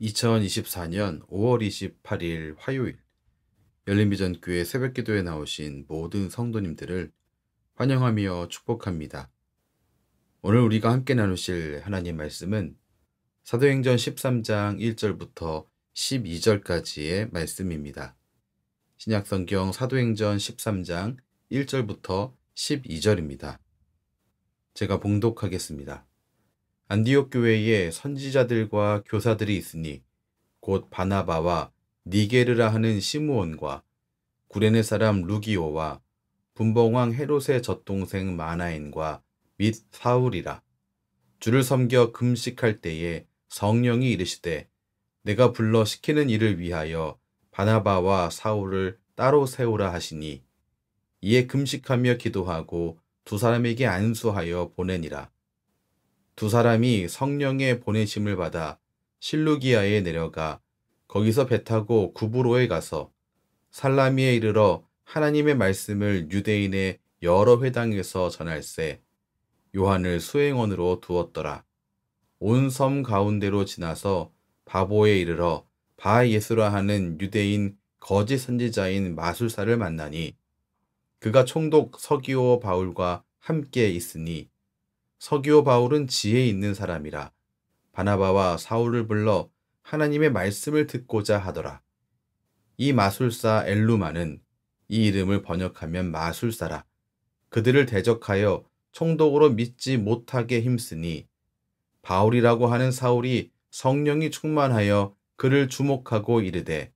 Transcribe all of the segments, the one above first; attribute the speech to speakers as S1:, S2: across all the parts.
S1: 2024년 5월 28일 화요일 열린비전교회 새벽기도에 나오신 모든 성도님들을 환영하며 축복합니다. 오늘 우리가 함께 나누실 하나님 말씀은 사도행전 13장 1절부터 12절까지의 말씀입니다. 신약성경 사도행전 13장 1절부터 12절입니다. 제가 봉독하겠습니다. 안디옥 교회에 선지자들과 교사들이 있으니 곧 바나바와 니게르라 하는 시므온과 구레네 사람 루기오와 분봉왕 헤롯의 젖동생 마나엔과 및 사울이라. 주를 섬겨 금식할 때에 성령이 이르시되 내가 불러 시키는 일을 위하여 바나바와 사울을 따로 세우라 하시니 이에 금식하며 기도하고 두 사람에게 안수하여 보내니라. 두 사람이 성령의 보내심을 받아 실루기아에 내려가 거기서 배 타고 구브로에 가서 살라미에 이르러 하나님의 말씀을 유대인의 여러 회당에서 전할세 요한을 수행원으로 두었더라. 온 섬 가운데로 지나서 바보에 이르러 바 예수라 하는 유대인 거짓 선지자인 마술사를 만나니 그가 총독 서기오 바울과 함께 있으니 서기오 바울은 지혜 있는 사람이라. 바나바와 사울을 불러 하나님의 말씀을 듣고자 하더라. 이 마술사 엘루마는 이 이름을 번역하면 마술사라. 그들을 대적하여 총독으로 믿지 못하게 힘쓰니 바울이라고 하는 사울이 성령이 충만하여 그를 주목하고 이르되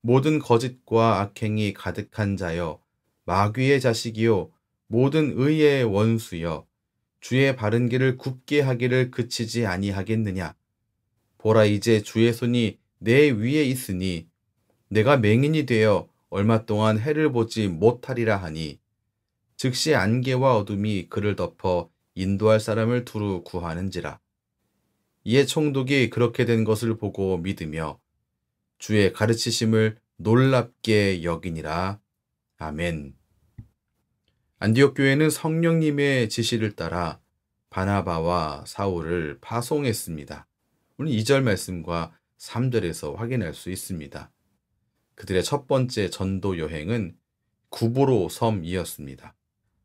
S1: 모든 거짓과 악행이 가득한 자여 마귀의 자식이요 모든 의의 원수여 주의 바른 길을 굽게 하기를 그치지 아니하겠느냐. 보라 이제 주의 손이 내 위에 있으니 내가 맹인이 되어 얼마 동안 해를 보지 못하리라 하니 즉시 안개와 어둠이 그를 덮어 인도할 사람을 두루 구하는지라. 이에 총독이 그렇게 된 것을 보고 믿으며 주의 가르치심을 놀랍게 여기니라. 아멘. 안디옥 교회는 성령님의 지시를 따라 바나바와 사울을 파송했습니다. 오늘 2절 말씀과 3절에서 확인할 수 있습니다. 그들의 첫 번째 전도 여행은 구브로 섬이었습니다.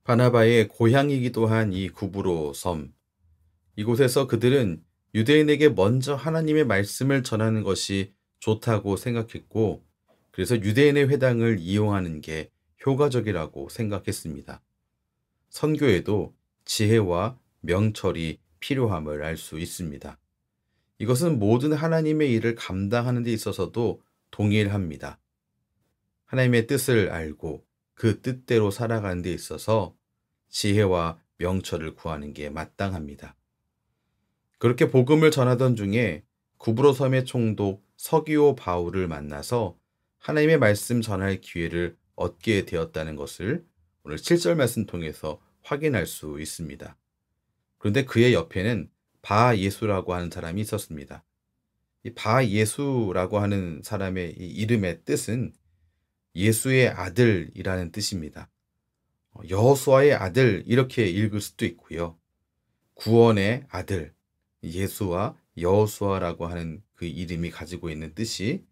S1: 바나바의 고향이기도 한 이 구브로 섬. 이곳에서 그들은 유대인에게 먼저 하나님의 말씀을 전하는 것이 좋다고 생각했고, 그래서 유대인의 회당을 이용하는 게 효과적이라고 생각했습니다. 선교에도 지혜와 명철이 필요함을 알 수 있습니다. 이것은 모든 하나님의 일을 감당하는 데 있어서도 동일합니다. 하나님의 뜻을 알고 그 뜻대로 살아가는 데 있어서 지혜와 명철을 구하는 게 마땅합니다. 그렇게 복음을 전하던 중에 구브로 섬의 총독 서기오 바울을 만나서 하나님의 말씀 전할 기회를 얻게 되었다는 것을 오늘 7절 말씀 통해서 확인할 수 있습니다. 그런데 그의 옆에는 바 예수라고 하는 사람이 있었습니다. 이 바 예수라고 하는 사람의 이 이름의 뜻은 예수의 아들이라는 뜻입니다. 여호수아의 아들 이렇게 읽을 수도 있고요. 구원의 아들, 예수와 여호수아라고 하는 그 이름이 가지고 있는 뜻이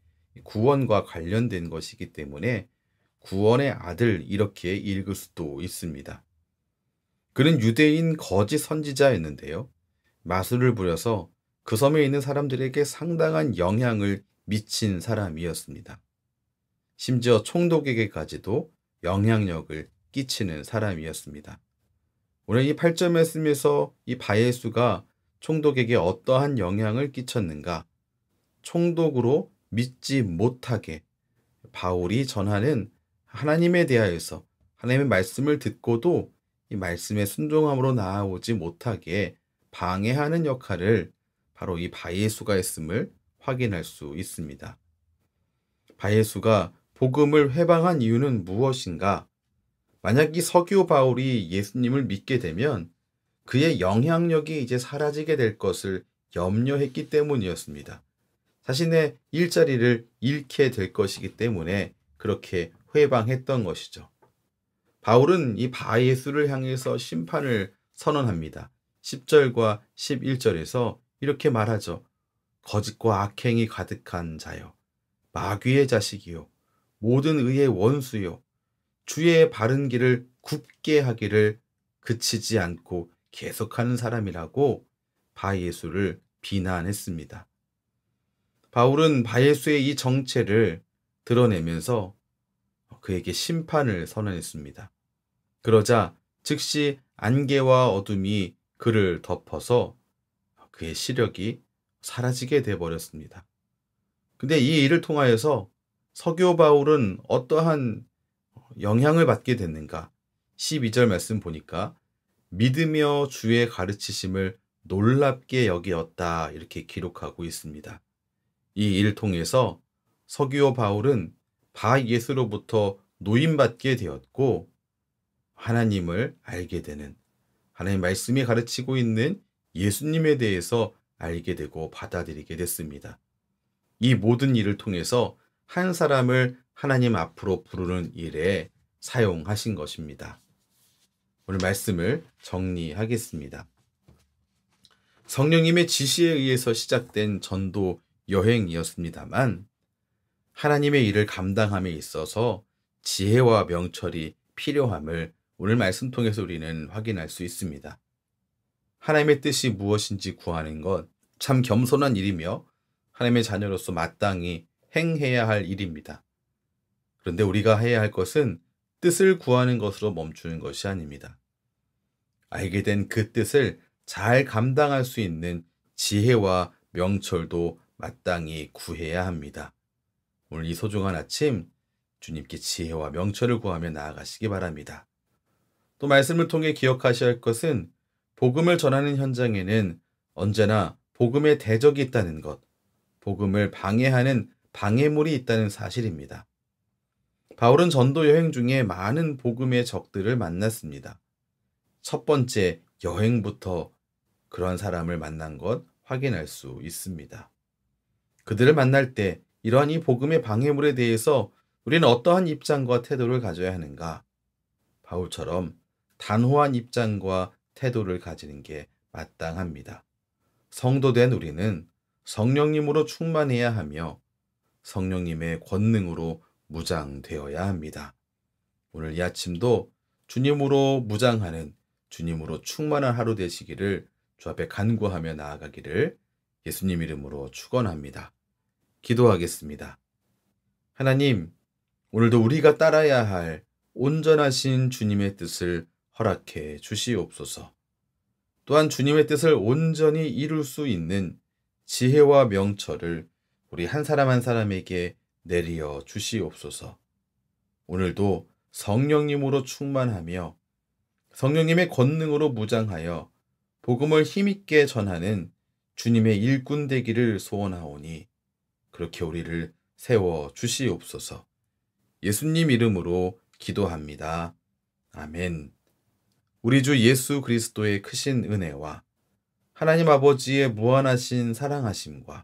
S1: 구원과 관련된 것이기 때문에 구원의 아들 이렇게 읽을 수도 있습니다. 그는 유대인 거짓 선지자였는데요. 마술을 부려서 그 섬에 있는 사람들에게 상당한 영향을 미친 사람이었습니다. 심지어 총독에게까지도 영향력을 끼치는 사람이었습니다. 오늘 이 8절 말씀에서 이 바예수가 총독에게 어떠한 영향을 끼쳤는가? 총독으로 믿지 못하게 바울이 전하는 하나님에 대하여서 하나님의 말씀을 듣고도 이 말씀에 순종함으로 나아오지 못하게 방해하는 역할을 바로 이 바예수가 했음을 확인할 수 있습니다. 바예수가 복음을 회방한 이유는 무엇인가? 만약 이 서기오 바울이 예수님을 믿게 되면 그의 영향력이 이제 사라지게 될 것을 염려했기 때문이었습니다. 자신의 일자리를 잃게 될 것이기 때문에 그렇게 회방했던 것이죠. 바울은 이 바예수를 향해서 심판을 선언합니다. 10절과 11절에서 이렇게 말하죠. 거짓과 악행이 가득한 자여, 마귀의 자식이요, 모든 의의 원수요, 주의 바른 길을 굽게 하기를 그치지 않고 계속하는 사람이라고 바예수를 비난했습니다. 바울은 바예수의 이 정체를 드러내면서 그에게 심판을 선언했습니다. 그러자 즉시 안개와 어둠이 그를 덮어서 그의 시력이 사라지게 되어버렸습니다. 근데 이 일을 통하여서 서교 바울은 어떠한 영향을 받게 됐는가? 12절 말씀 보니까 믿으며 주의 가르치심을 놀랍게 여기었다 이렇게 기록하고 있습니다. 이 일을 통해서 서기오 바울은 바예수로부터 노임받게 되었고 하나님을 알게 되는, 하나님 말씀이 가르치고 있는 예수님에 대해서 알게 되고 받아들이게 됐습니다. 이 모든 일을 통해서 한 사람을 하나님 앞으로 부르는 일에 사용하신 것입니다. 오늘 말씀을 정리하겠습니다. 성령님의 지시에 의해서 시작된 전도 여행이었습니다만 하나님의 일을 감당함에 있어서 지혜와 명철이 필요함을 오늘 말씀 통해서 우리는 확인할 수 있습니다. 하나님의 뜻이 무엇인지 구하는 것 참 겸손한 일이며 하나님의 자녀로서 마땅히 행해야 할 일입니다. 그런데 우리가 해야 할 것은 뜻을 구하는 것으로 멈추는 것이 아닙니다. 알게 된 그 뜻을 잘 감당할 수 있는 지혜와 명철도 마땅히 구해야 합니다. 오늘 이 소중한 아침 주님께 지혜와 명철을 구하며 나아가시기 바랍니다. 또 말씀을 통해 기억하셔야 할 것은 복음을 전하는 현장에는 언제나 복음의 대적이 있다는 것, 복음을 방해하는 방해물이 있다는 사실입니다. 바울은 전도 여행 중에 많은 복음의 적들을 만났습니다. 첫 번째 여행부터 그런 사람을 만난 것 확인할 수 있습니다. 그들을 만날 때 이러한 이 복음의 방해물에 대해서 우리는 어떠한 입장과 태도를 가져야 하는가? 바울처럼 단호한 입장과 태도를 가지는 게 마땅합니다. 성도된 우리는 성령님으로 충만해야 하며 성령님의 권능으로 무장되어야 합니다. 오늘 이 아침도 주님으로 무장하는, 주님으로 충만한 하루 되시기를 주 앞에 간구하며 나아가기를 예수님 이름으로 축원합니다. 기도하겠습니다. 하나님, 오늘도 우리가 따라야 할 온전하신 주님의 뜻을 허락해 주시옵소서. 또한 주님의 뜻을 온전히 이룰 수 있는 지혜와 명철을 우리 한 사람 한 사람에게 내리어 주시옵소서. 오늘도 성령님으로 충만하며 성령님의 권능으로 무장하여 복음을 힘있게 전하는 주님의 일꾼 되기를 소원하오니 그렇게 우리를 세워 주시옵소서. 예수님 이름으로 기도합니다. 아멘. 우리 주 예수 그리스도의 크신 은혜와 하나님 아버지의 무한하신 사랑하심과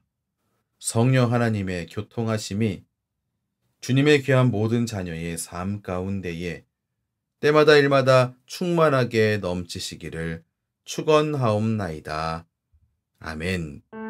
S1: 성령 하나님의 교통하심이 주님의 귀한 모든 자녀의 삶 가운데에 때마다 일마다 충만하게 넘치시기를 축원하옵나이다. 아멘.